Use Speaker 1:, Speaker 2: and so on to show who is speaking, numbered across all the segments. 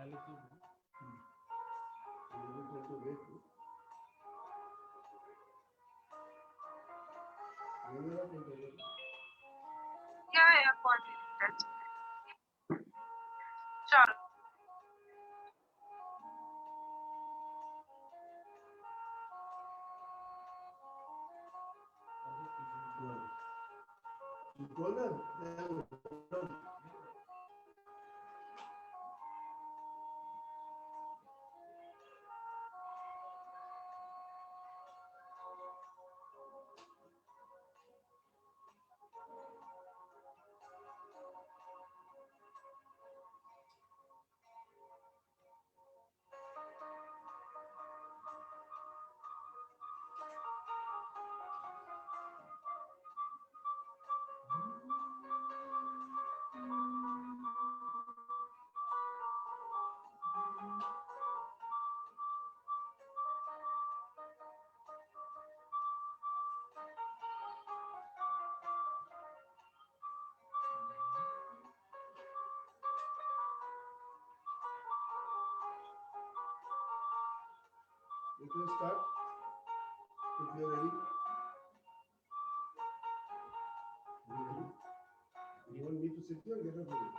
Speaker 1: Yeah, that's sure.
Speaker 2: You can start if you're ready. You want me to sit here or get up here?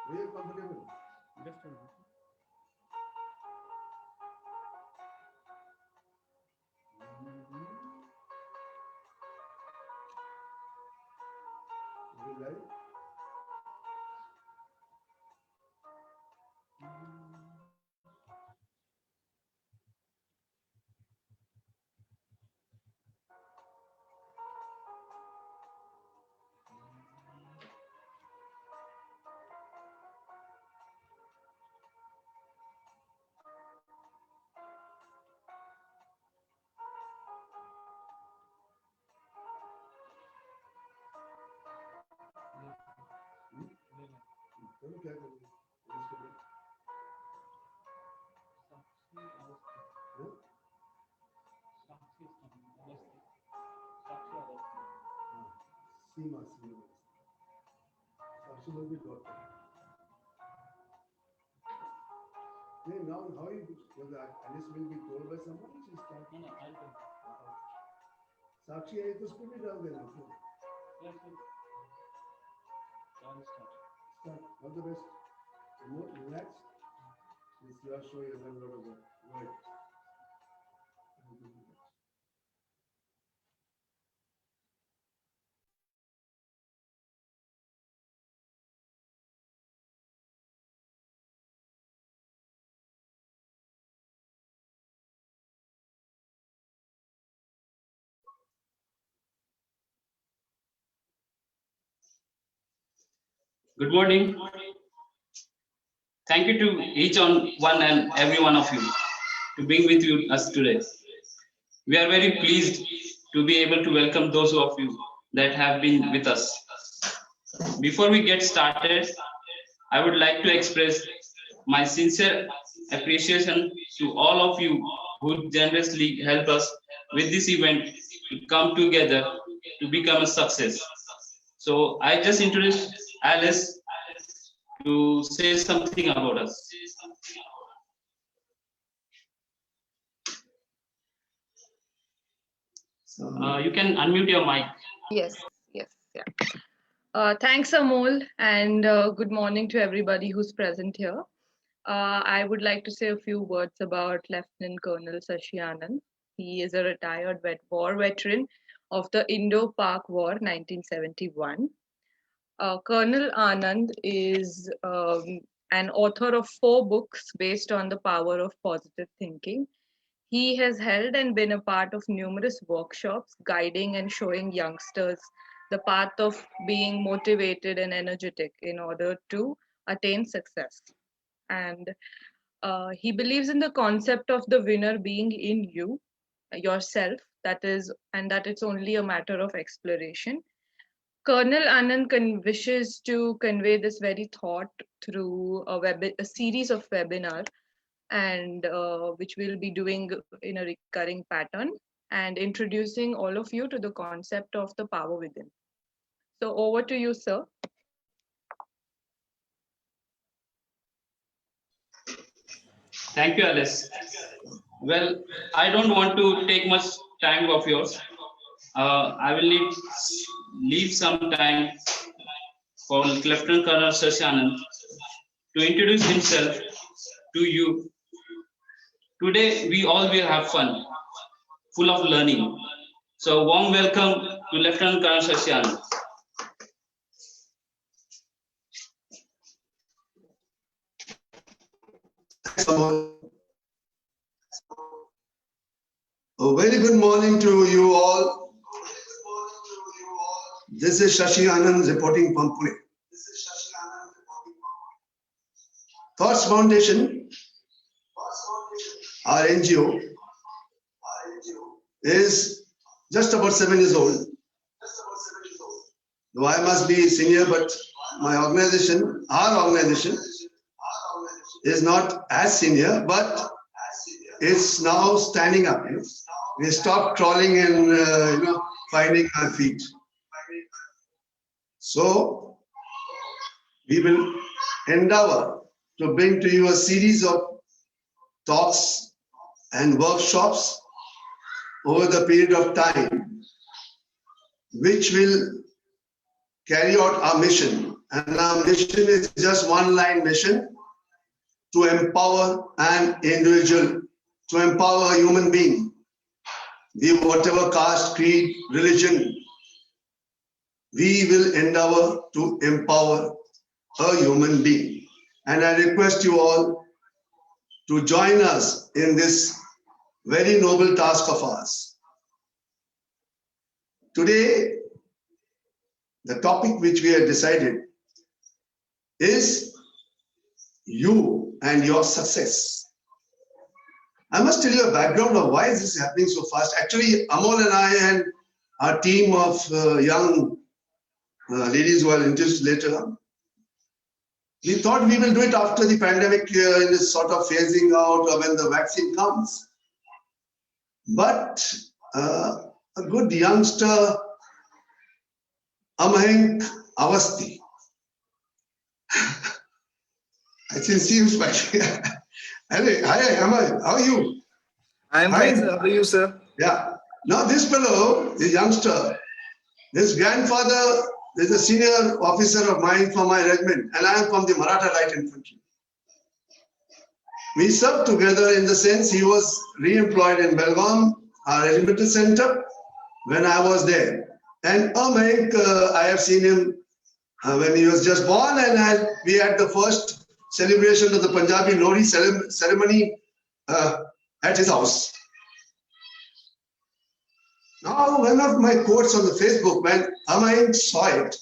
Speaker 2: Where you comfortable? Just a minute. You like? Seema. Sakshi will be daughter. Hey, now how you Alice will be told by someone? She's talking. No, I'll tell. Sakshi है तो उसको भी डाल देना. Yes, sir. Start. All the best. More relax. Yes, you are sure you have a lot of work. Right.
Speaker 3: Good morning. Thank you to each one and every one of you to being with us today. We are very pleased to be able to welcome those of you that have been with us. Before we get started, I would like to express my sincere appreciation to all of you who generously help us with this event to come together to become a success. So I just introduced Alice to say something about us. You can unmute your mic.
Speaker 4: Yes. Thanks, Amol, and good morning to everybody who's present here. I would like to say a few words about Lieutenant Colonel Shashi Anand. He is a retired war veteran of the Indo-Pak War 1971. Colonel Anand is an author of 4 books based on the power of positive thinking. He has held and been a part of numerous workshops guiding and showing youngsters the path of being motivated and energetic in order to attain success. And he believes in the concept of the winner being in you, yourself, and that it's only a matter of exploration. Colonel Anand wishes to convey this very thought through a series of webinar, and which we'll be doing in a recurring pattern and introducing all of you to the concept of the power within. So over to you, sir.
Speaker 3: Thank you, Alice. Well, I don't want to take much time of yours. I will leave some time for Lieutenant Colonel Shashi Anand to introduce himself to you. Today, we all will have fun, full of learning. So, warm welcome to Lieutenant Colonel Shashi Anand.
Speaker 2: A very good morning to you all. This is Shashi Anand reporting from Pune. Thoughts Foundation, our NGO, is just about 7 years old. Though I must be senior, but my organization, our organization, is not as senior, but it's now standing up. We stopped crawling and finding our feet. So we will endeavor to bring to you a series of talks and workshops over the period of time, which will carry out our mission. And our mission is just one line mission: to empower an individual, to empower a human being, be whatever caste, creed, religion. We will endeavor to empower a human being. And I request you all to join us in this very noble task of ours. Today, the topic which we have decided is you and your success. I must tell you a background of why this is happening so fast. Actually, Amol and I and our team of young ladies who I'll introduce later on, we thought we will do it after the pandemic in this sort of phasing out or when the vaccine comes. But a good youngster, Amahenk Avasti, I think seems like. Hi, Amay, how are you?
Speaker 5: I am fine, sir. How are you, sir?
Speaker 2: Yeah. Now this fellow, the youngster, his grandfather is a senior officer of mine from my regiment, and I am from the Maratha Light Infantry. We served together in the sense he was re-employed in Belgaum, our regimental center, when I was there. And Amahenk, I have seen him when he was just born, and we had the first celebration of the Punjabi Lohri ceremony at his house. Now, one of my quotes on the Facebook, when Amahenk saw it,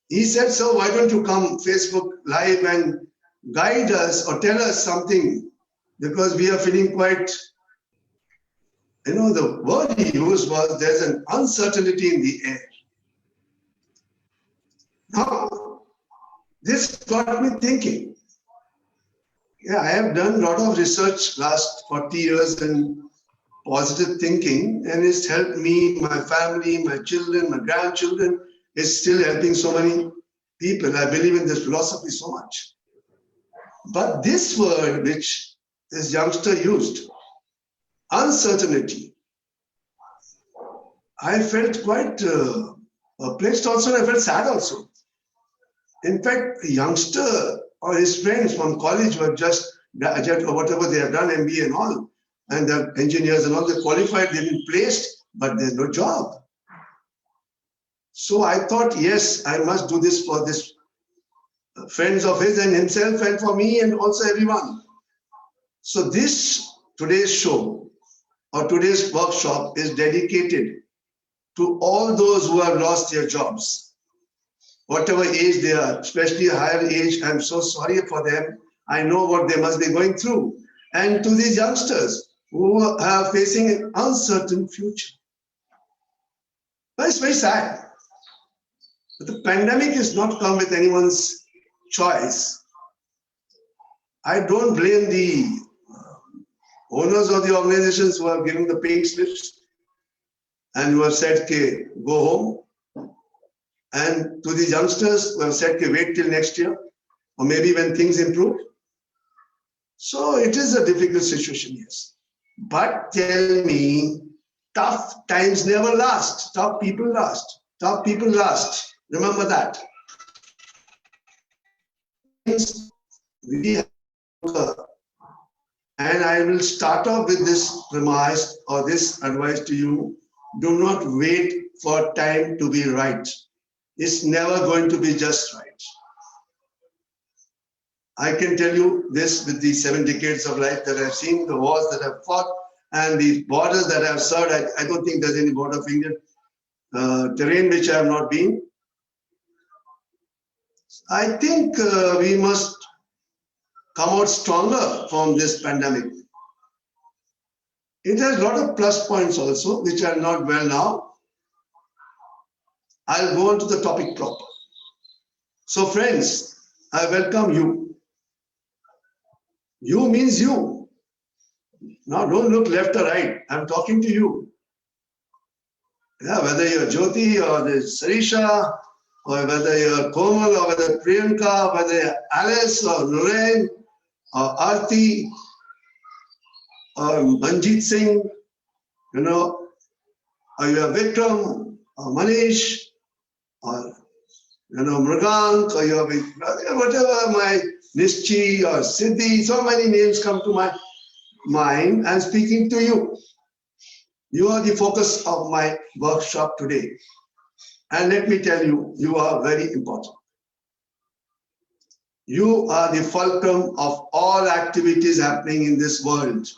Speaker 2: he said, "So why don't you come Facebook Live and guide us or tell us something, because we are feeling quite," the word he used was, "there's an uncertainty in the air." Now, this got me thinking. Yeah, I have done a lot of research last 40 years in positive thinking, and it's helped me, my family, my children, my grandchildren. It's still helping so many people. I believe in this philosophy so much. But this word which this youngster used, uncertainty, I felt quite perplexed also, and I felt sad also. In fact, the youngster or his friends from college were just graduate or whatever they have done, MBA and all, and the engineers and all, they qualified, they've been placed, but there's no job. So I thought, yes, I must do this for this friends of his and himself, and for me and also everyone. So today's show or today's workshop is dedicated to all those who have lost their jobs, whatever age they are, especially a higher age. I'm so sorry for them. I know what they must be going through. And to these youngsters who are facing an uncertain future. But it's very sad. But the pandemic has not come with anyone's choice. I don't blame the owners of the organizations who have given the pink slips and who have said, "Okay, go home." And to the youngsters who have said, "Okay, wait till next year, or maybe when things improve." So it is a difficult situation, yes. But tell me, tough times never last. Tough people last. Tough people last. Remember that. We have to, and I will start off with this premise or this advice to you. Do not wait for time to be right. It's never going to be just right. I can tell you this with the 7 decades of life that I've seen, the wars that I've fought, and the borders that I've served. I don't think there's any border of Indian terrain which I have not been. I think we must come out stronger from this pandemic. It has a lot of plus points also, which are not well now. I'll go on to the topic proper. So friends, I welcome you. You means you. Now don't look left or right. I'm talking to you. Yeah, whether you're Jyoti or Sarisha, or whether you're Komal, or whether Priyanka, whether you're Alice or Lorraine or Aarti or Manjeet Singh, or you're Vikram or Manish or Mrigank, or you're whatever, my Nishchi or Siddhi, so many names come to my mind. I'm speaking to you. You are the focus of my workshop today. And let me tell you, you are very important. You are the fulcrum of all activities happening in this world.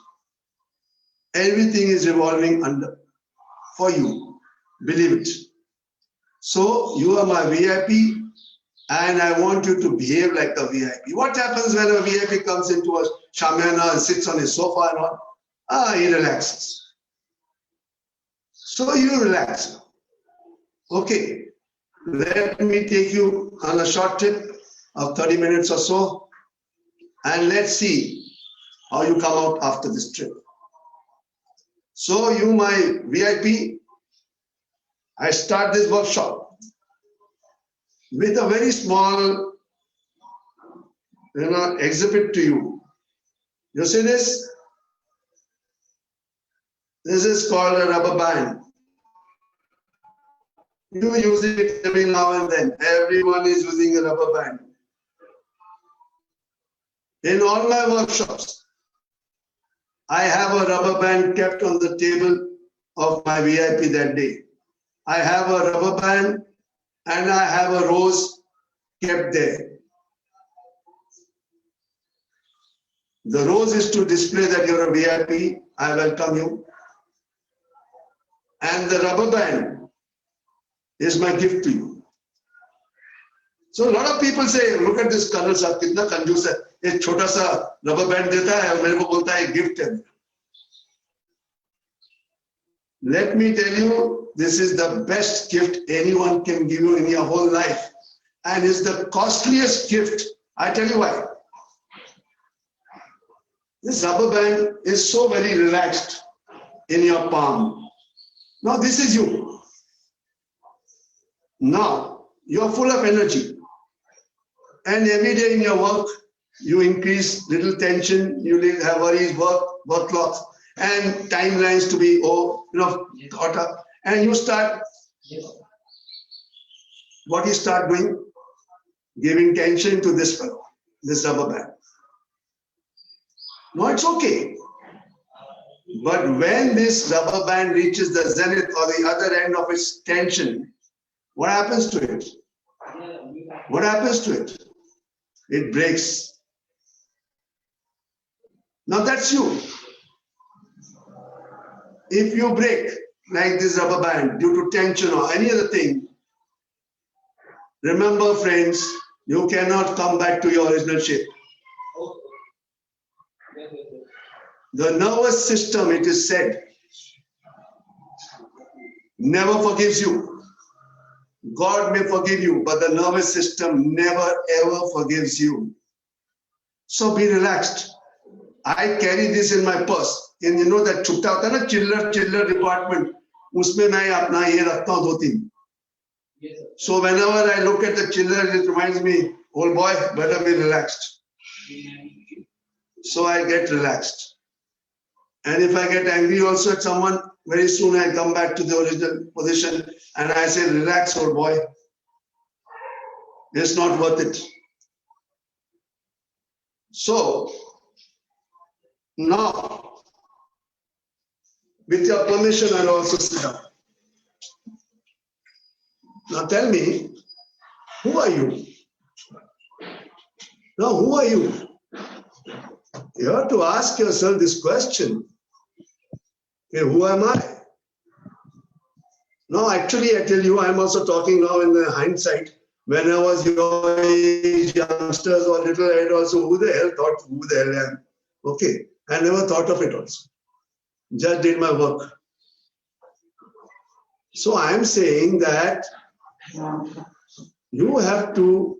Speaker 2: Everything is revolving under for you. Believe it. So you are my VIP, and I want you to behave like a VIP. What happens when a VIP comes into a shamana and sits on his sofa and all? He relaxes. So you relax. Okay, let me take you on a short trip of 30 minutes or so, and let's see how you come out after this trip. So you, my VIP, I start this workshop with a very small, exhibit to you. You see this? This is called a rubber band. You use it every now and then. Everyone is using a rubber band. In all my workshops, I have a rubber band kept on the table of my VIP that day. I have a rubber band and I have a rose kept there. The rose is to display that you're a VIP. I welcome you. And the rubber band is my gift to you. So a lot of people say, look at this Colonel Sahab, kitna kanjoos hai. एक छोटा सा rubber band देता है और मेरे को बोलता है गिफ्ट है. Let me tell you, this is the best gift anyone can give you in your whole life, and it's the costliest gift. I tell you why. This rubber band is so very relaxed in your palm. Now this is you. Now you're full of energy, and every day in your work you increase little tension, you have worries, work lots, and timelines to be caught up, and you start. What you start doing? Giving tension to this fellow, this rubber band. No, it's okay. But when this rubber band reaches the zenith or the other end of its tension, what happens to it? What happens to it? It breaks. Now that's you. If you break like this rubber band due to tension or any other thing, remember friends, you cannot come back to your original shape. The nervous system, it is said, never forgives you. God may forgive you, but the nervous system never ever forgives you. So be relaxed. I carry this in my purse. And you know that छुट्टा होता है ना चिल्लर department, उसमें मैं अपना ये रखता हूँ 2-3. So whenever I look at the chiller, it reminds me, old boy, better be relaxed. So I get relaxed. And if I get angry also at someone, very soon I come back to the original position and I say, relax, old boy. It's not worth it. So now, with your permission, I'll also sit down. Now tell me, who are you? Now, who are you? You have to ask yourself this question. Okay, who am I? No, actually, I tell you, I'm also talking now in the hindsight. When I was your age, youngsters or little, I had also, who the hell thought, who the hell I am? Okay, I never thought of it also. Just did my work. So I'm saying that you have to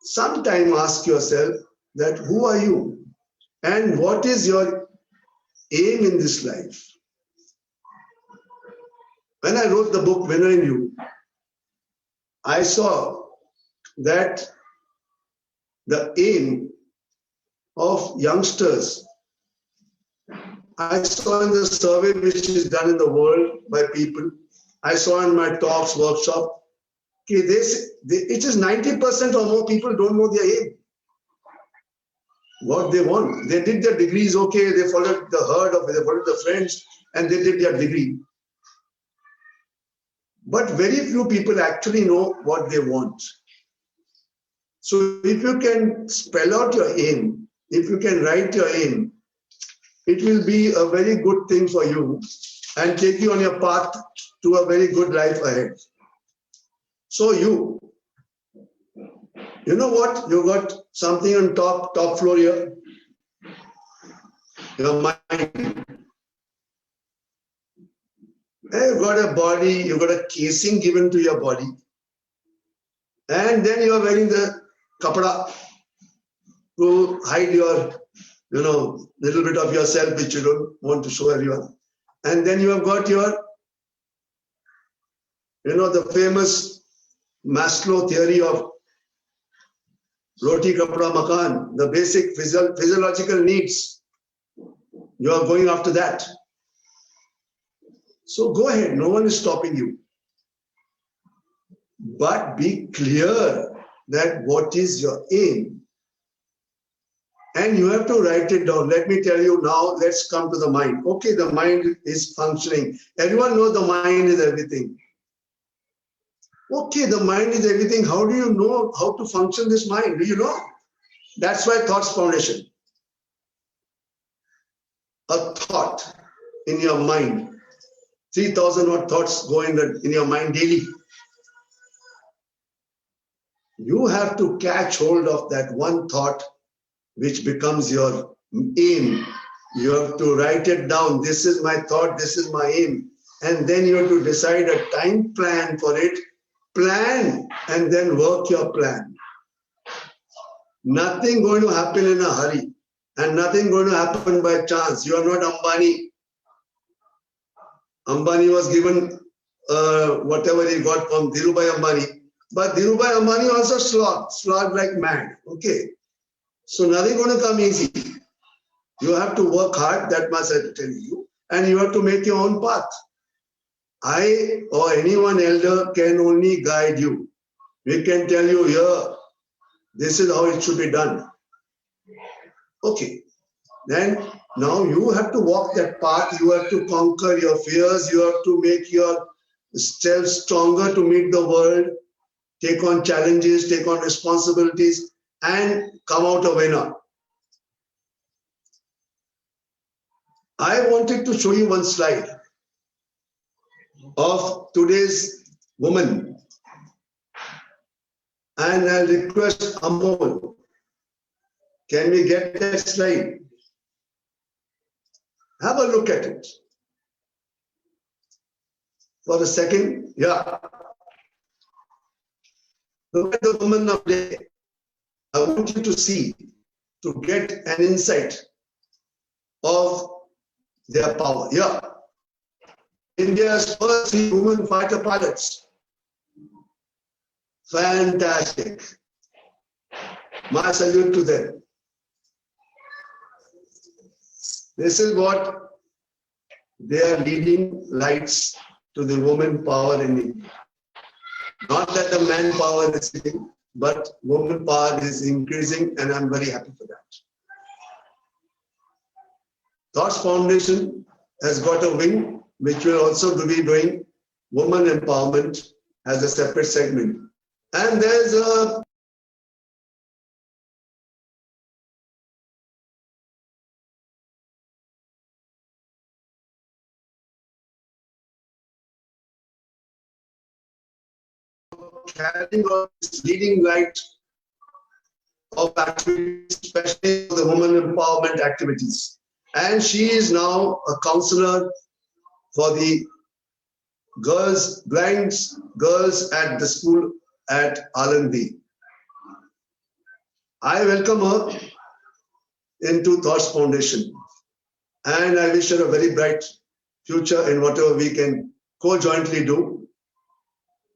Speaker 2: sometime ask yourself that who are you and what is your aim in this life? When I wrote the book Winner in You, I saw that the aim of youngsters, I saw in the survey which is done in the world by people, I saw in my talks, workshop, it is 90% or more people don't know their aim. What they want. They did their degrees, okay, they followed the herd of, they followed the friends and they did their degree. But very few people actually know what they want. So if you can spell out your aim, if you can write your aim, it will be a very good thing for you and take you on your path to a very good life ahead. So you know what? You got something on top floor here. Your mind. You've got a body, you've got a casing given to your body. And then you are wearing the kapda to hide your, little bit of yourself which you don't want to show everyone. And then you have got your, the famous Maslow theory of roti, kapda, makan, the basic physiological needs. You are going after that. So go ahead, no one is stopping you. But be clear that what is your aim. And you have to write it down. Let me tell you now, let's come to the mind. Okay, the mind is functioning. Everyone knows the mind is everything. Okay, the mind is everything. How do you know how to function this mind? Do you know? That's why Thoughts Foundation. A thought in your mind. 3,000 odd thoughts go in your mind daily. You have to catch hold of that one thought which becomes your aim. You have to write it down. This is my thought, this is my aim. And then you have to decide a time plan for it. Plan and then work your plan. Nothing going to happen in a hurry and nothing going to happen by chance. You are not Ambani. Ambani was given whatever he got from Dhirubhai Ambani. But Dhirubhai Ambani also slogged like mad. Okay. So nothing going to come easy. You have to work hard, that much I have to tell you. And you have to make your own path. I or anyone elder can only guide you. We can tell you here, this is how it should be done. Okay. Then now you have to walk that path. You have to conquer your fears. You have to make yourself stronger to meet the world. Take on challenges, take on responsibilities, and come out a winner. I wanted to show you one slide of today's woman. And I request Amol, can we get that slide? Have a look at it. For a second, yeah. Look at the woman of today. I want you to see, to get an insight of their power. Yeah. India's first 3 women fighter pilots. Fantastic. My salute to them. This is what they are leading lights to the woman power in India. Not that the manpower is sitting, but woman power is increasing, and I'm very happy for that. Thoughts Foundation has got a wing which will also be doing woman empowerment as a separate segment. And there's a carrying on this leading light of activities, especially the women empowerment activities. And she is now a counselor for the girls, blind girls at the school at Alandi. I welcome her into Thoughts Foundation, and I wish her a very bright future in whatever we can co-jointly do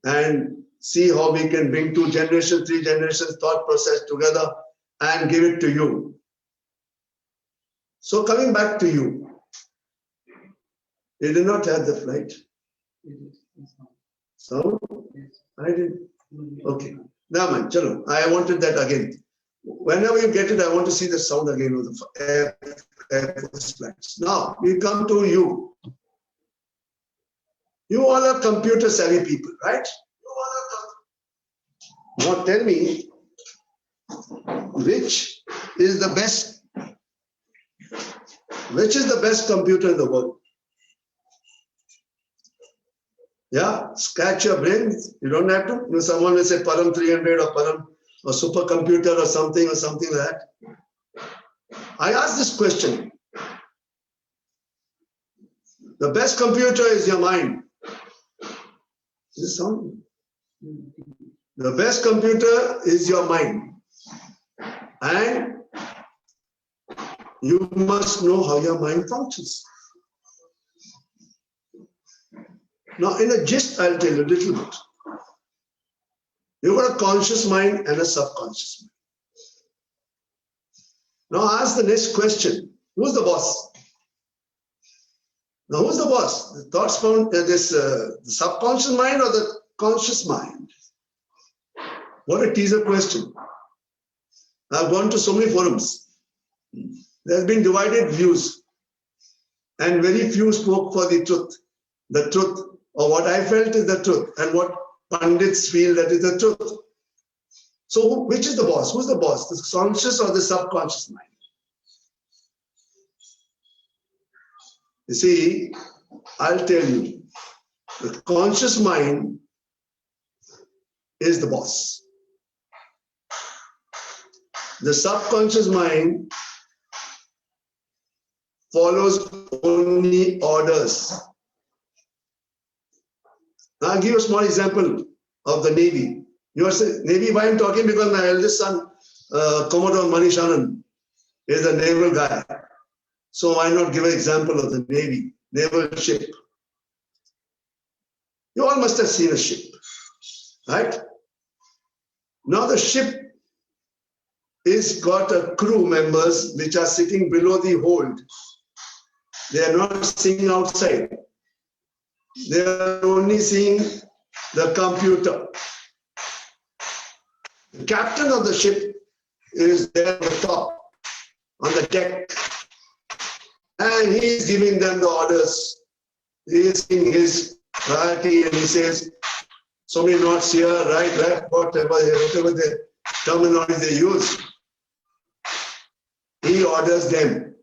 Speaker 2: and see how we can bring 2 generations, 3 generations thought process together and give it to you. So coming back to you, you did not have the flight. So I did. Okay. Now, man, chalo. I wanted that again. Whenever you get it, I want to see the sound again of the Air Force flights. Now we come to you. You all are computer savvy people, right? Now tell me, which is the best computer in the world? Yeah, scratch your brain. You don't have to. You know, someone will say Param 300 or Param or supercomputer or something like that. I ask this question. The best computer is your mind. Is this sound? The best computer is your mind. And you must know how your mind functions. Now, in a gist, I'll tell you a little bit. You've got a conscious mind and a subconscious mind. Now, ask the next question. Who's the boss? Now, who's the boss? The thoughts found the subconscious mind or the conscious mind? What a teaser question. I've gone to so many forums. There's been divided views, and very few spoke for the truth. The truth, or what I felt is the truth, and what pundits feel that is the truth. So, which is the boss? Who's the boss? The conscious or the subconscious mind? You see, I'll tell you, the conscious mind is the boss. The subconscious mind follows only orders. Now, I'll give you a small example of the Navy. You are saying, Navy, why I'm talking? Because my eldest son, Commodore Manish Anand, is a naval guy. So why not give an example of the Navy, naval ship? You all must have seen a ship, right? Now the ship is got a crew members which are sitting below the hold. They are not seeing outside. They are only seeing the computer. The captain of the ship is there on the top, on the deck, and he is giving them the orders. He is in his priority and he says, so many knots here, right, left, whatever the terminology they use. He orders them,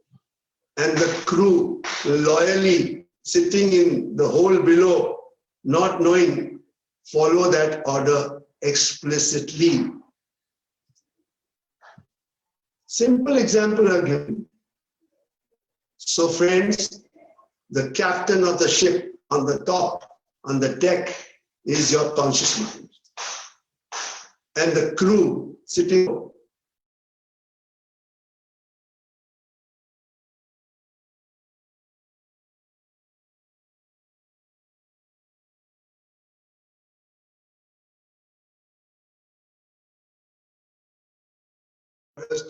Speaker 2: and the crew loyally sitting in the hole below, not knowing, follow that order explicitly. Simple example I've given. So friends, the captain of the ship on the top, on the deck, is your conscious mind. And the crew sitting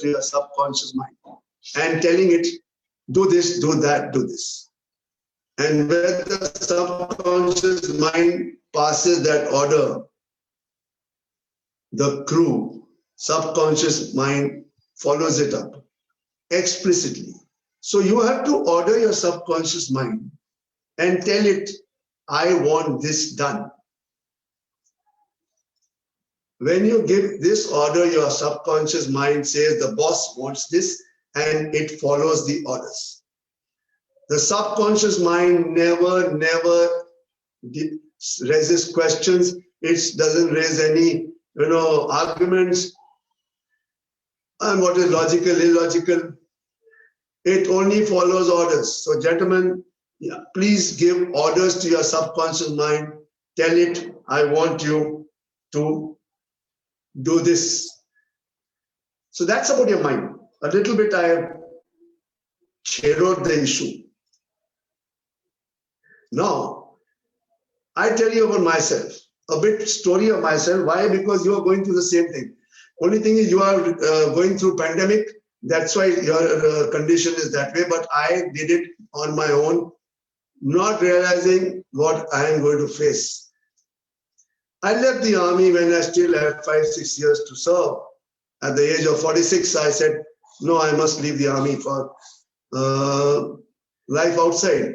Speaker 2: to your subconscious mind and telling it, do this, do that, do this. And where the subconscious mind passes that order, the crew, subconscious mind follows it up explicitly. So you have to order your subconscious mind and tell it, I want this done. When you give this order, your subconscious mind says the boss wants this and it follows the orders. The subconscious mind never raises questions. It doesn't raise any, arguments. And what is logical, illogical? It only follows orders. So gentlemen, please give orders to your subconscious mind. Tell it, I want you to do this. So that's about your mind. A little bit I have shadowed the issue. Now, I tell you about myself, a bit story of myself. Why? Because you are going through the same thing. Only thing is you are going through pandemic. That's why your condition is that way. But I did it on my own, not realizing what I am going to face. I left the army when I still had 5-6 years to serve. At the age of 46, I said, no, I must leave the army for life outside.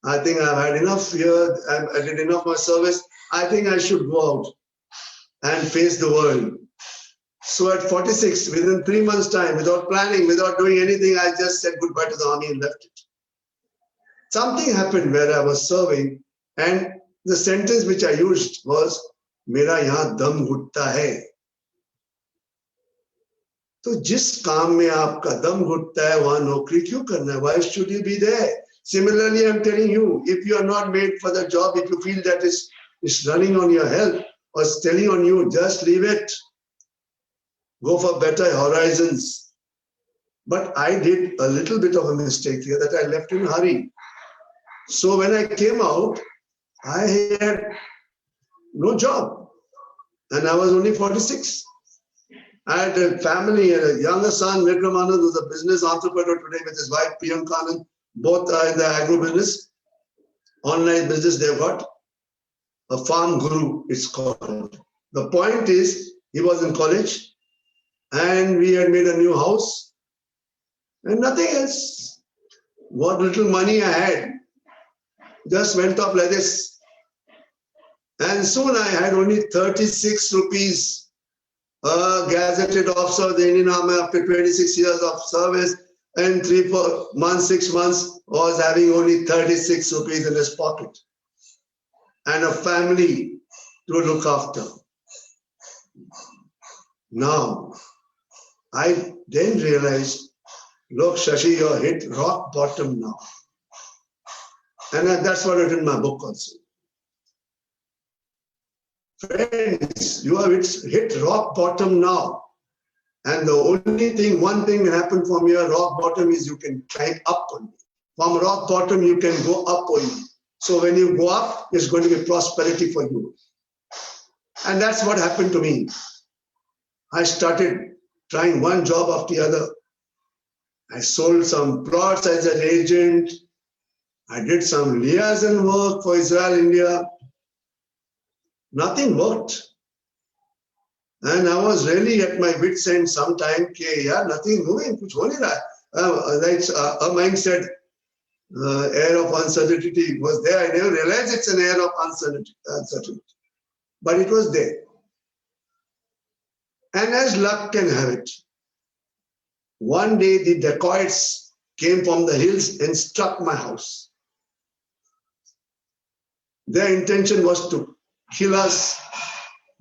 Speaker 2: I think I've had enough here. I did enough of my service. I think I should go out and face the world. So at 46, within 3 months' time, without planning, without doing anything, I just said goodbye to the army and left it. Something happened where I was serving, and the sentence which I used was, "Mera yahan dam ghutta hai." तो जिस काम में आपका दम घुटता है वहां नौकरी क्यों करना है? Why should you be there? Similarly, I'm telling you, if you are not made for the job, if you feel that it's running on your health or it's telling on you, just leave it. Go for better horizons. But I did a little bit of a mistake here that I left in a hurry. So when I came out, I had no job and I was only 46. I had a family and a younger son, Vikram Anand, who's a business entrepreneur today with his wife, Priyanka Anand. Both are in the agro business, online business they've got. A farm guru, it's called. The point is, he was in college and we had made a new house and nothing else. What little money I had just went up like this. And soon I had only 36 rupees. A gazetted officer of the Indian Army after 26 years of service, and 3-4 months, 6 months, was having only 36 rupees in his pocket and a family to look after. Now, I then realized, look, Shashi, you're hit rock bottom now. And that's what I wrote in my book also. Friends, you have hit rock bottom now. And the only thing, one thing that happened from your rock bottom is you can climb up only. From rock bottom, you can go up only. So when you go up, it's going to be prosperity for you. And that's what happened to me. I started trying one job after the other. I sold some plots as an agent. I did some liaison work for Israel, India. Nothing worked. And I was really at my wit's end sometime, nothing moving, kuch ho nahi raha. Like a mind said, air of uncertainty was there. I never realized it's an air of uncertainty. But it was there. And as luck can have it, one day the dacoits came from the hills and struck my house. Their intention was to kill us,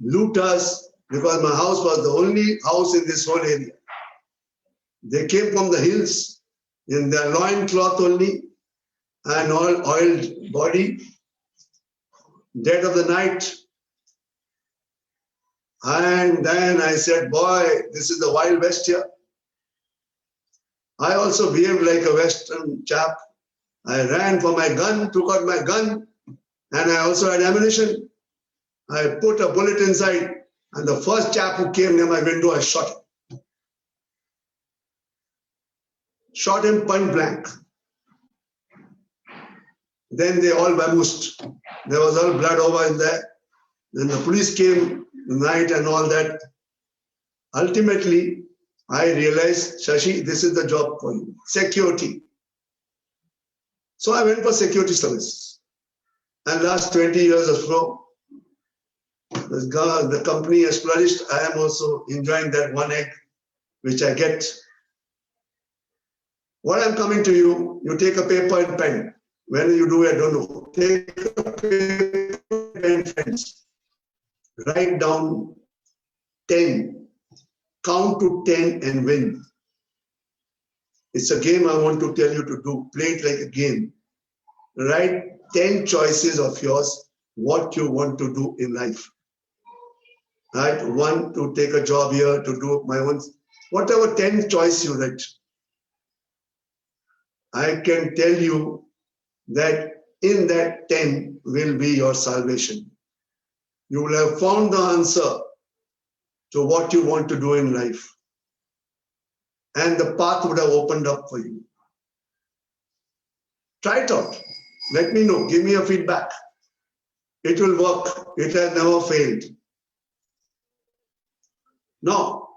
Speaker 2: loot us, because my house was the only house in this whole area. They came from the hills in their loincloth only and all oiled body, dead of the night. And then I said, boy, this is the Wild West here. I also behaved like a Western chap. I ran for my gun, took out my gun, and I also had ammunition. I put a bullet inside, and the first chap who came near my window, I shot him. Shot him point blank. Then they all vamoosed. There was all blood over in there. Then the police came night and all that. Ultimately, I realized, Shashi, this is the job for you. Security. So I went for security service. And last 20 years or so, the company has flourished. I am also enjoying that one egg which I get. What I'm coming to you, you take a paper and pen. When you do, I don't know. Take a paper and pen. Write down 10. Count to 10 and win. It's a game I want to tell you to do. Play it like a game. Write 10 choices of yours, what you want to do in life. Right? One, to take a job here, to do my own. Whatever 10 choice you write. I can tell you that in that 10 will be your salvation. You will have found the answer to what you want to do in life. And the path would have opened up for you. Try it out. Let me know. Give me a feedback. It will work. It has never failed. Now,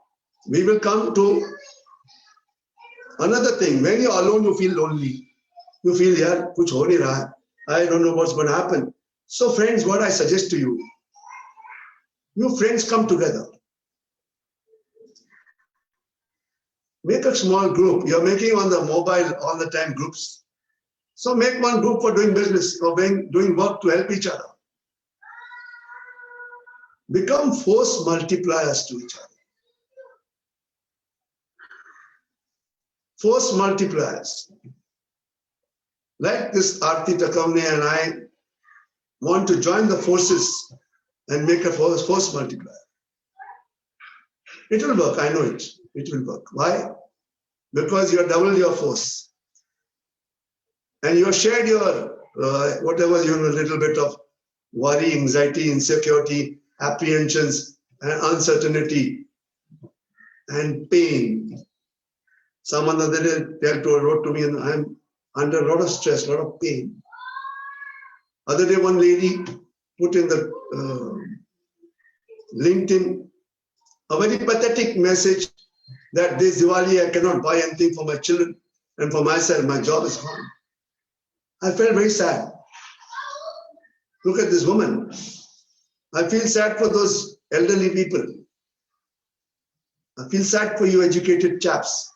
Speaker 2: we will come to another thing. When you're alone, you feel lonely. You feel, yeah, kuch ho nahi raha hai. I don't know what's going to happen. So friends, what I suggest to you, you friends come together. Make a small group. You're making on the mobile all the time groups. So make one group for doing business or doing work to help each other. Become force multipliers to each other. Force multipliers. Like this Aarti Takamne and I want to join the forces and make a force multiplier. It will work, I know it. It will work. Why? Because you have doubled your force. And you have shared your, whatever, a little bit of worry, anxiety, insecurity, apprehensions, and uncertainty, and pain. Someone the other day wrote to me, and I'm under a lot of stress, a lot of pain. Other day, one lady put in the LinkedIn a very pathetic message that this Diwali I cannot buy anything for my children and for myself. My job is gone. I felt very sad. Look at this woman. I feel sad for those elderly people. I feel sad for you educated chaps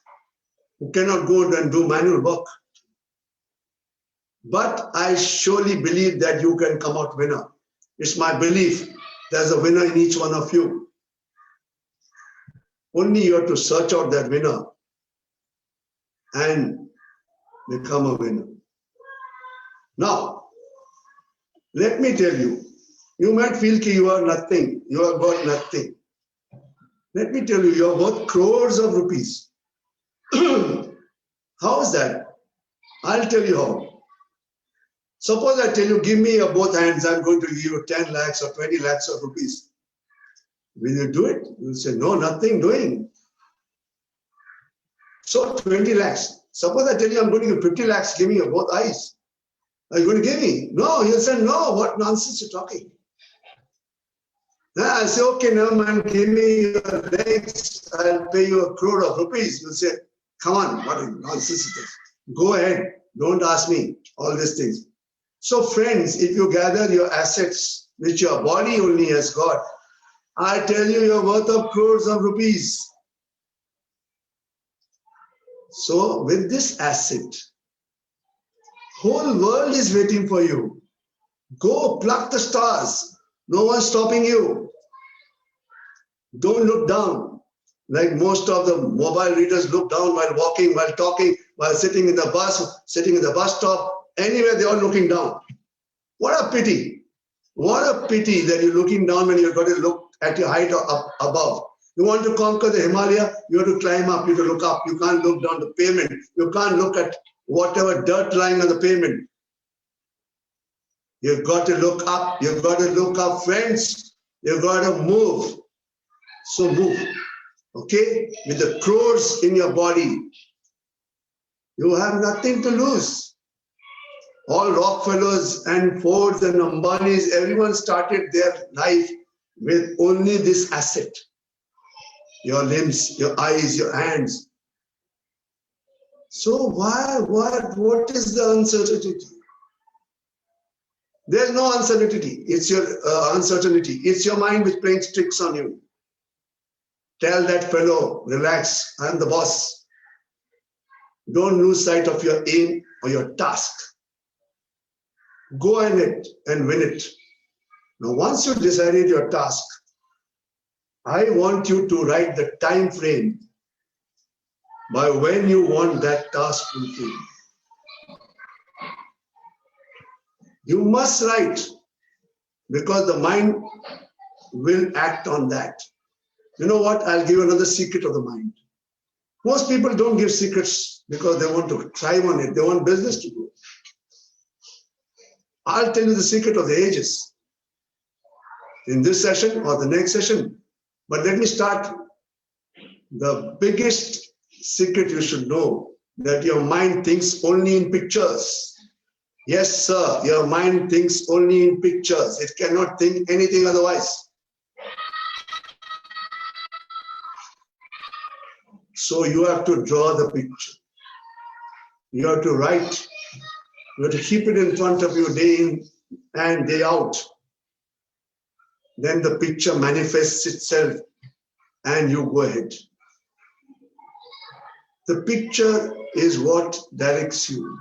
Speaker 2: who cannot go and do manual work. But I surely believe that you can come out winner. It's my belief there's a winner in each one of you. Only you have to search out that winner and become a winner. Now, let me tell you, you might feel that you are nothing, you have got nothing. Let me tell you, you are worth crores of rupees. How is that? I'll tell you how. Suppose I tell you, give me your both hands, I'm going to give you 10 lakhs or 20 lakhs of rupees. Will you do it? You'll say, no, nothing doing. So 20 lakhs. Suppose I tell you, I'm going to give 50 lakhs, give me your both eyes. Are you going to give me? No, you'll say, no, what nonsense you're talking. Then I'll say, okay, never mind, give me your legs, I'll pay you 1 crore of rupees. You'll say, come on, what nonsense it is. Go ahead, don't ask me all these things. So friends, if you gather your assets, which your body only has got, I tell you, you're worth of crores of rupees. So with this asset, whole world is waiting for you. Go pluck the stars. No one's stopping you. Don't look down. Like most of the mobile readers look down while walking, while talking, while sitting in the bus, sitting in the bus stop. Anywhere they're all looking down. What a pity. What a pity that you're looking down when you've got to look at your height or up above. You want to conquer the Himalaya, you have to climb up, you have to look up. You can't look down the pavement. You can't look at whatever dirt lying on the pavement. You've got to look up. You've got to look up, friends. You've got to move. So move. Okay? With the crores in your body, you have nothing to lose. All Rockefellers and Fords and Ambanis, everyone started their life with only this asset. Your limbs, your eyes, your hands. So what is the uncertainty? There's no uncertainty. It's your uncertainty. It's your mind which plays tricks on you. Tell that fellow, relax, I'm the boss. Don't lose sight of your aim or your task. Go in it and win it. Now, once you decided your task, I want you to write the time frame by when you want that task fulfilled. You must write because the mind will act on that. You know what? I'll give another secret of the mind. Most people don't give secrets because they want to thrive on it. They want business to do. I'll tell you the secret of the ages in this session or the next session. But let me start. The biggest secret you should know that your mind thinks only in pictures. Yes, sir, your mind thinks only in pictures. It cannot think anything otherwise. So you have to draw the picture. You have to write. You have to keep it in front of you day in and day out. Then the picture manifests itself and you go ahead. The picture is what directs you.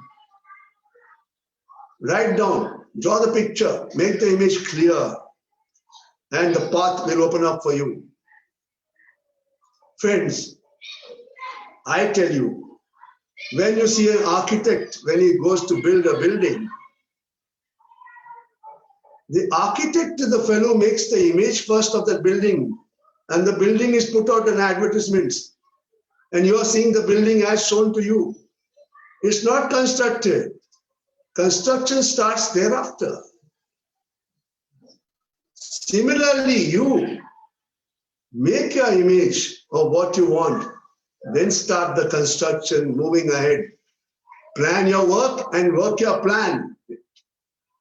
Speaker 2: Write down, draw the picture, make the image clear, and the path will open up for you. Friends, I tell you, when you see an architect, when he goes to build a building, the architect, the fellow, makes the image first of the building, and the building is put out in advertisements, and you are seeing the building as shown to you. It's not constructed. Construction starts thereafter. Similarly, you make your image of what you want, then start the construction, moving ahead. Plan your work and work your plan.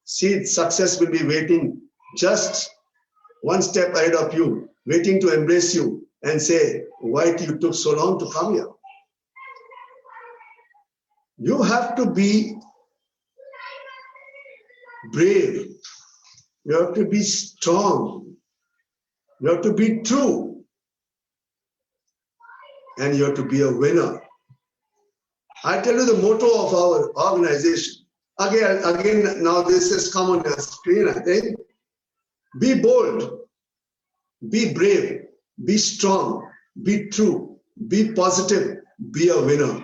Speaker 2: See, success will be waiting just one step ahead of you, waiting to embrace you and say, why you took so long to come here? You have to be brave. You have to be strong. You have to be true. And you have to be a winner. I tell you the motto of our organization. Again, now this has come on the screen, I think. Be bold, be brave, be strong, be true, be positive, be a winner.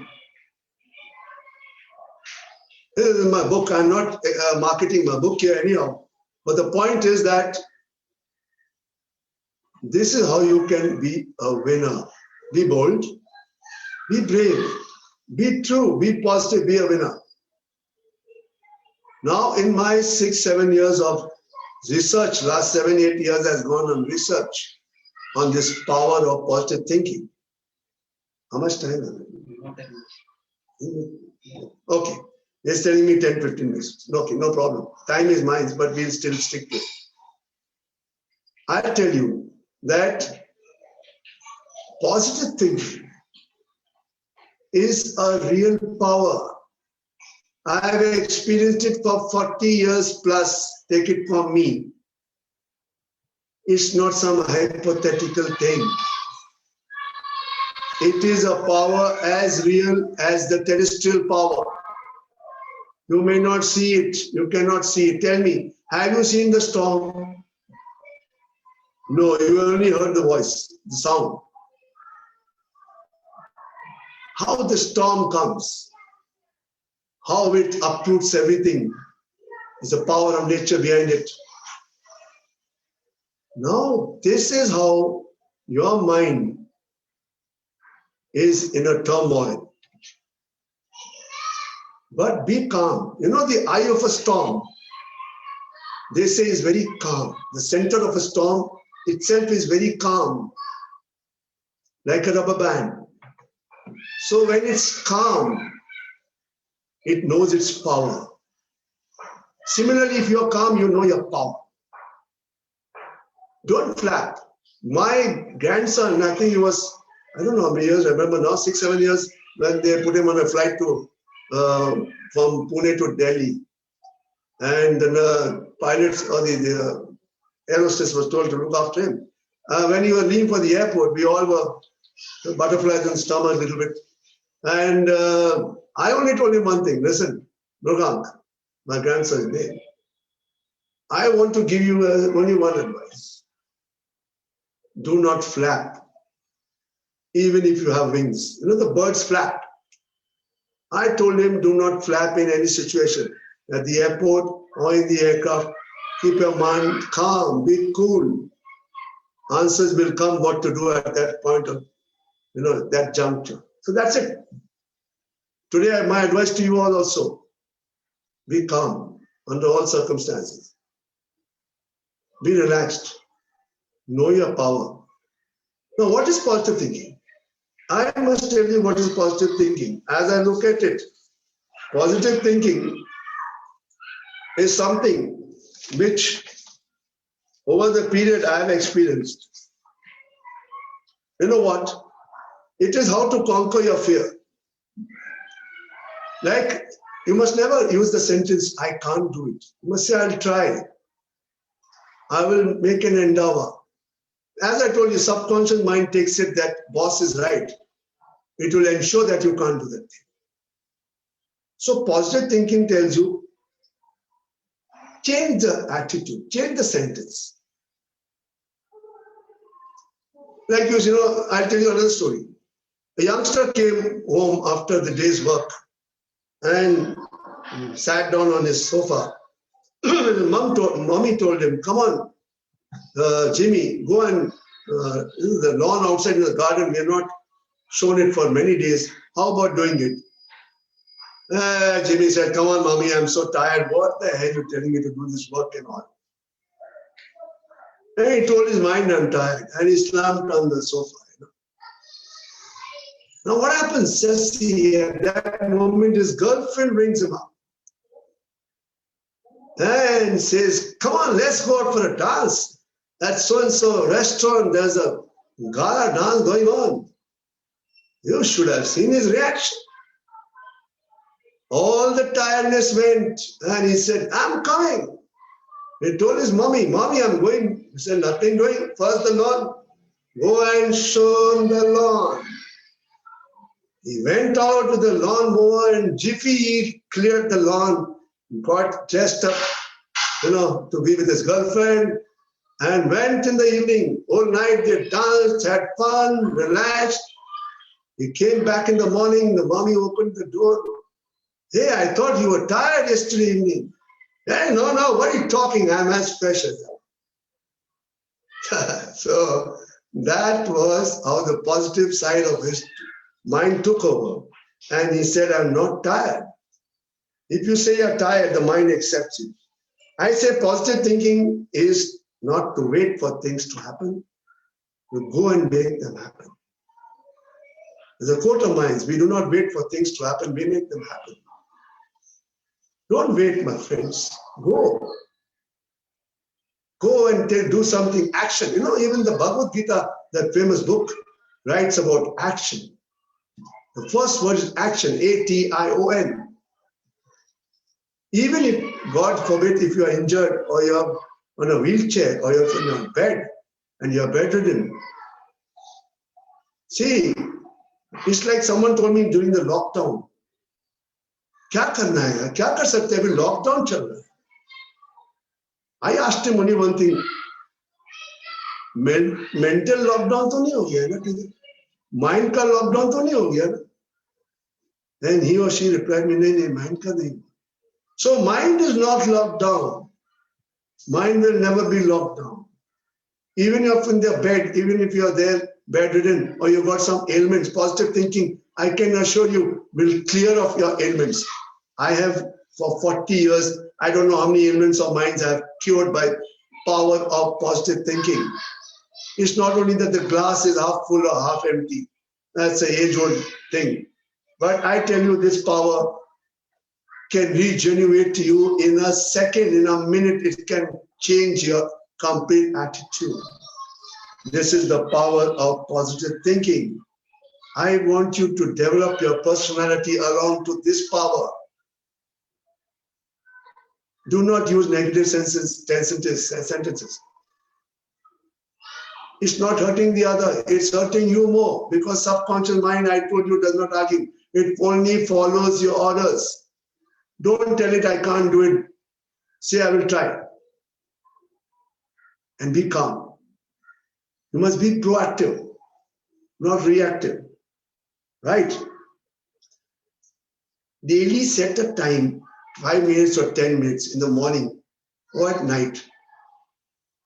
Speaker 2: This is my book. I'm not marketing my book here anyhow. But the point is that this is how you can be a winner. Be bold, be brave, be true, be positive, be a winner. Now, in my 6-7 years of research, last 7-8 years has gone on research on this power of positive thinking. How much time is it? Okay. He's telling me 10-15 minutes. Okay, no problem. Time is mine, but we'll still stick to it. I'll tell you that positive thinking is a real power. I have experienced it for 40 years plus. Take it from me. It's not some hypothetical thing. It is a power as real as the terrestrial power. You may not see it. You cannot see it. Tell me, have you seen the storm? No, you only heard the voice, the sound. How the storm comes, how it uproots everything, is the power of nature behind it. Now, this is how your mind is in a turmoil. But be calm. You know, the eye of a storm, they say, is very calm. The center of a storm itself is very calm, like a rubber band. So when it's calm, it knows its power. Similarly, if you're calm, you know your power. Don't flap. My grandson, I think he was, I don't know how many years, I remember now, 6, 7 years, when they put him on a flight to from Pune to Delhi. And the pilots or the air hostess was told to look after him. When he was leaving for the airport, we all were butterflies in the stomach a little bit. And I only told him one thing, listen, Mrugank, my grandson's name, I want to give you only one advice. Do not flap, even if you have wings. You know, the birds flap. I told him, do not flap in any situation. At the airport or in the aircraft, keep your mind calm, be cool. Answers will come what to do at that point of, that juncture. So that's it. Today, my advice to you all also, be calm under all circumstances. Be relaxed. Know your power. Now, what is positive thinking? I must tell you what is positive thinking. As I look at it, positive thinking is something which, over the period I have experienced, you know what? It is how to conquer your fear. Like, you must never use the sentence, I can't do it. You must say, I'll try. I will make an endeavor. As I told you, subconscious mind takes it that boss is right. It will ensure that you can't do that thing. So positive thinking tells you, change the attitude, change the sentence. Like I'll tell you another story. A youngster came home after the day's work and sat down on his sofa. Mommy told him, come on, Jimmy, go and the lawn outside in the garden, we have not shown it for many days. How about doing it? Jimmy said, come on, mommy, I'm so tired. What the hell are you telling me to do this work and all? And he told his mind, I'm tired. And he slumped on the sofa. Now what happens? Just see, at that moment, his girlfriend rings him up and says, come on, let's go out for a dance. At so-and-so restaurant, there's a gala dance going on. You should have seen his reaction. All the tiredness went, and he said, I'm coming. He told his mommy, I'm going. He said, nothing doing. First the lawn. Go and show the lawn. He went out with the lawnmower and jiffy he cleared the lawn, got dressed up, to be with his girlfriend, and went in the evening. All night they danced, had fun, relaxed. He came back in the morning, the mommy opened the door. Hey, I thought you were tired yesterday evening. Hey, no, what are you talking? I'm as fresh as that. So that was how the positive side of his mind took over. And he said, I'm not tired. If you say you're tired, the mind accepts it. I say positive thinking is not to wait for things to happen, to go and make them happen. There's a quote of mine, we do not wait for things to happen, we make them happen. Don't wait, my friends. Go. Go and do something, action. Even the Bhagavad Gita, that famous book, writes about action. The first word is action, A-T-I-O-N. Even if, God forbid, if you are injured or you're on a wheelchair or you're in a bed and you're bedridden. See, it's like someone told me during the lockdown, क्या करना है क्या कर सकते हैं अभी lockdown चल रहा है I asked him only one thing, mental lockdown तो नहीं हो गया ना ठीक है माइंड का लॉकडाउन तो नहीं हो गया ना then he or she replied me नहीं माइंड का नहीं so mind is not locked down, mind will never be locked down, even if in the bed, even if you are there bedridden or you got some ailments, positive thinking, I can assure you, will clear off your ailments. I have for 40 years, I don't know how many ailments of mine I have cured by power of positive thinking. It's not only that the glass is half full or half empty. That's an age-old thing. But I tell you, this power can regenerate you in a second, in a minute. It can change your complete attitude. This is the power of positive thinking. I want you to develop your personality around to this power. Do not use negative sentences. It's not hurting the other, it's hurting you more, because subconscious mind, I told you, does not argue. It only follows your orders. Don't tell it, I can't do it. Say, I will try. And be calm. You must be proactive, not reactive. Right? Daily set a time, 5 minutes or 10 minutes in the morning or at night,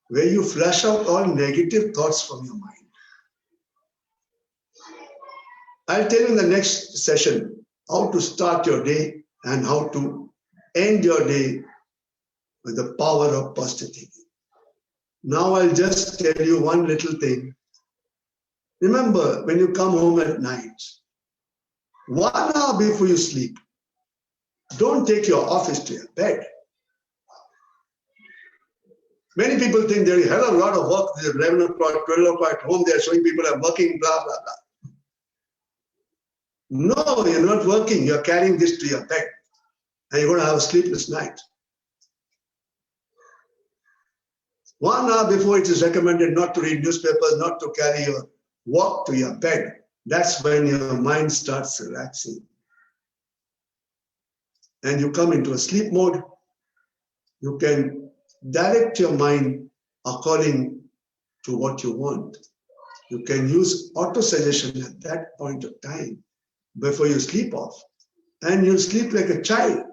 Speaker 2: where you flush out all negative thoughts from your mind. I'll tell you in the next session how to start your day and how to end your day with the power of positive thinking. Now I'll just tell you one little thing. Remember, when you come home at night, 1 hour before you sleep, don't take your office to your bed. Many people think there is a hell of a lot of work. There's 11 o'clock, 12 o'clock at home. They're showing people are working, blah, blah, blah. No, you're not working. You're carrying this to your bed. And you're going to have a sleepless night. 1 hour before, it is recommended not to read newspapers, not to carry your work to your bed. That's when your mind starts relaxing. And you come into a sleep mode. You can direct your mind according to what you want. You can use auto-suggestion at that point of time before you sleep off. And you sleep like a child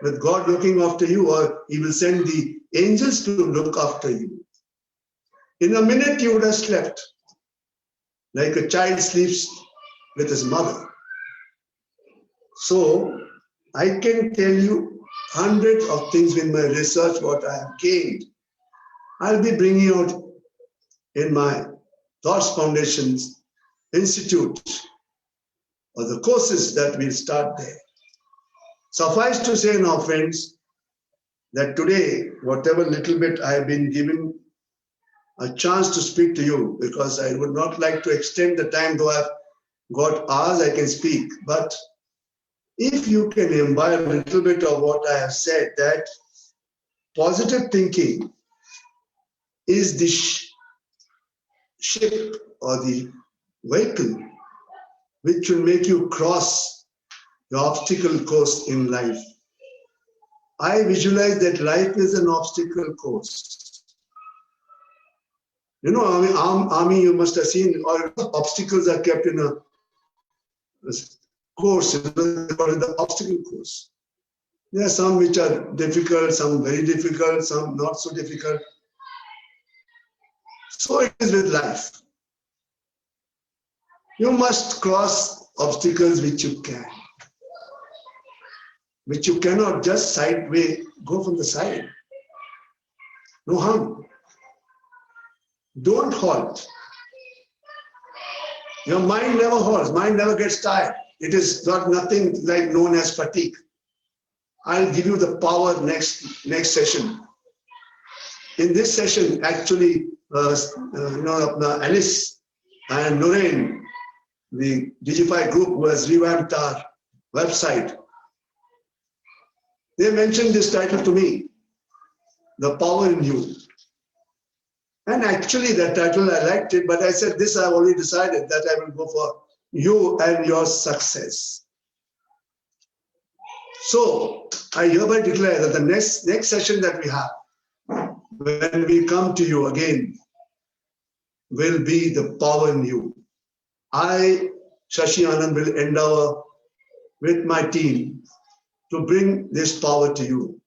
Speaker 2: with God looking after you, or He will send the angels to look after you. In a minute, you would have slept like a child sleeps with his mother. So, I can tell you hundreds of things in my research, what I have gained. I'll be bringing out in my Thoughts Foundations Institute, or the courses that will start there. Suffice to say now, friends, that today, whatever little bit I have been given a chance to speak to you, because I would not like to extend the time, though I've got hours I can speak, but if you can imbibe a little bit of what I have said, that positive thinking is the ship or the vehicle which will make you cross the obstacle course in life. I visualize that life is an obstacle course. You know, army, you must have seen, all obstacles are kept in a course, called the obstacle course. There are some which are difficult, some very difficult, some not so difficult. So it is with life. You must cross obstacles which you can. Which you cannot just sideway, go from the side. No harm. Don't halt. Your mind never halts, mind never gets tired. It is not nothing like known as fatigue. I'll give you the power next session. In this session, actually, Alice and Noreen, the Digify group, who has revamped our website, they mentioned this title to me, The Power in You. And actually that title, I liked it, but I said this, I've already decided that I will go for you and your success. So I hereby declare that the next session that we have, when we come to you again, will be the power in you. I, Shashi Anand, will endeavor with my team to bring this power to you.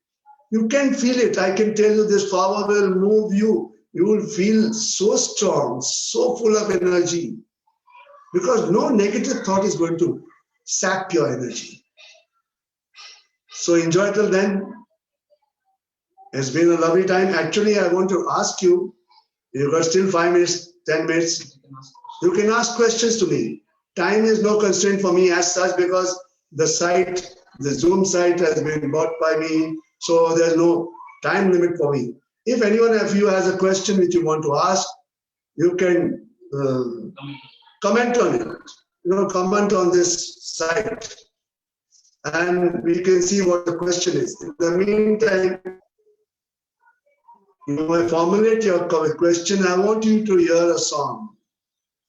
Speaker 2: You can feel it. I can tell you this power will move you. You will feel so strong, so full of energy, because no negative thought is going to sap your energy. So enjoy till then. It's been a lovely time. Actually, I want to ask you, you've got still 5 minutes, 10 minutes. You can ask questions to me. Time is no constraint for me as such, because the site The Zoom site has been bought by me, so there's no time limit for me. If anyone of you has a question which you want to ask, you can comment on it. Comment on this site, and we can see what the question is. In the meantime, I formulate your question. I want you to hear a song.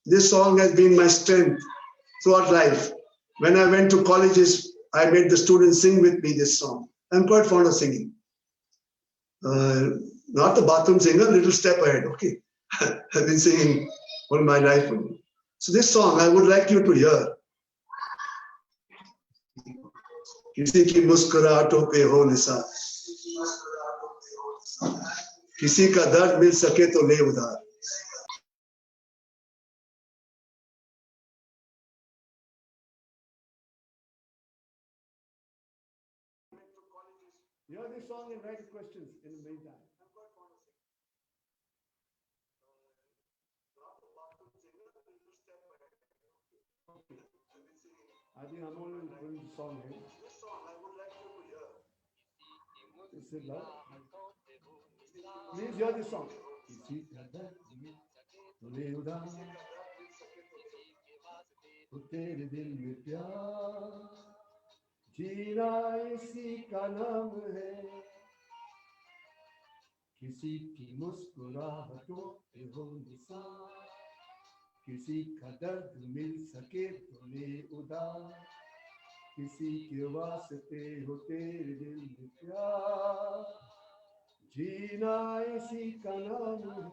Speaker 2: This song has been my strength throughout life. When I went to colleges, I made the students sing with me this song. I'm quite fond of singing. Not the bathroom singer, little step ahead, okay? I've been singing all my life. So this song I would like you to hear. किसी की मुस्कुराहटों पे हो निसार, किसी का दर्द मिल सके तो ले उधार. Hear this song and write questions in the meantime. I think I'm only going to song here. This song I would like you to hear. Is it loud? Please hear this song. तेरे दिल में प्यार जीना इसी का नाम है किसी की मुस्कुराहटों पे हो निसार किसी का दर्द मिल सके तो ले उधार किसी के वास्ते हो तेरे दिल में प्यार जीना इसी का नाम है.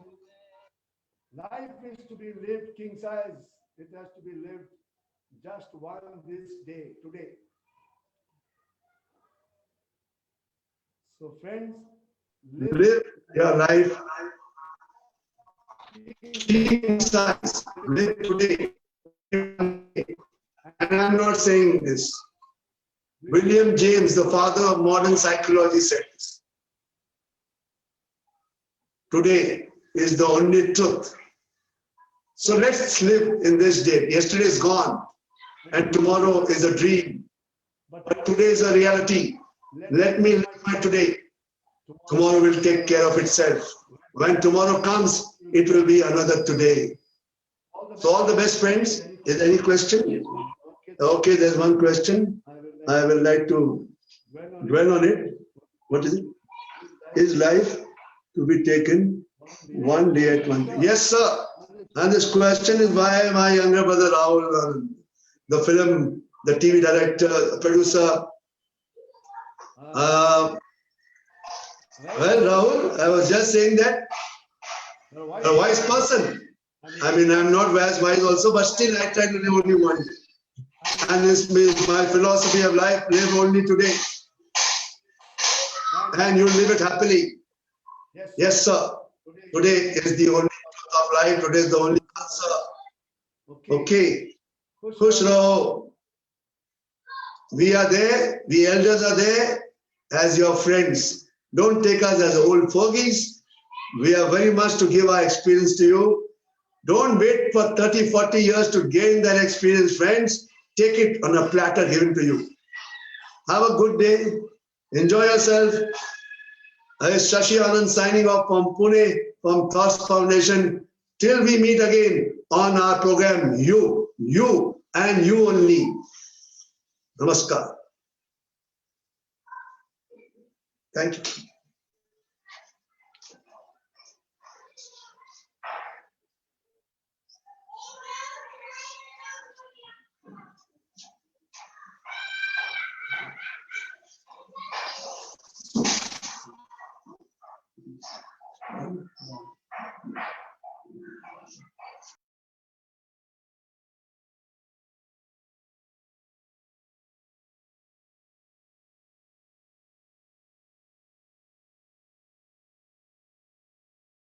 Speaker 2: Life is to be lived king size. It has to be lived just one this day, today. So friends, live your life king size. Live today. And I'm not saying this. William James, the father of modern psychology, said this. Today is the only truth. So let's live in this day. Yesterday is gone and tomorrow is a dream. But today is a reality. Let me live my today. Tomorrow will take care of itself. When tomorrow comes, it will be another today. So all the best, friends. Is there any question? Okay, there's one question. I will like to dwell on it. What is it? Is life to be taken one day at one time? Yes, sir. And this question is by my younger brother Rahul, the film, the TV director, producer. Well, Rahul, I was just saying that a wise person. I mean, I'm not as wise also, but still I try to live only one day. And this means my philosophy of life, live only today. And you live it happily. Yes, sir. Today is the only truth of life. Today is the only answer. Okay. Khush raho. We are there. The elders are there as your friends. Don't take us as old fogies. We are very much to give our experience to you. Don't wait for 30, 40 years to gain that experience, friends. Take it on a platter given to you. Have a good day. Enjoy yourself. This is Shashi Anand signing off from Pune, from Thoughts Foundation. Till we meet again on our program, you and you only. Namaskar. Thank you.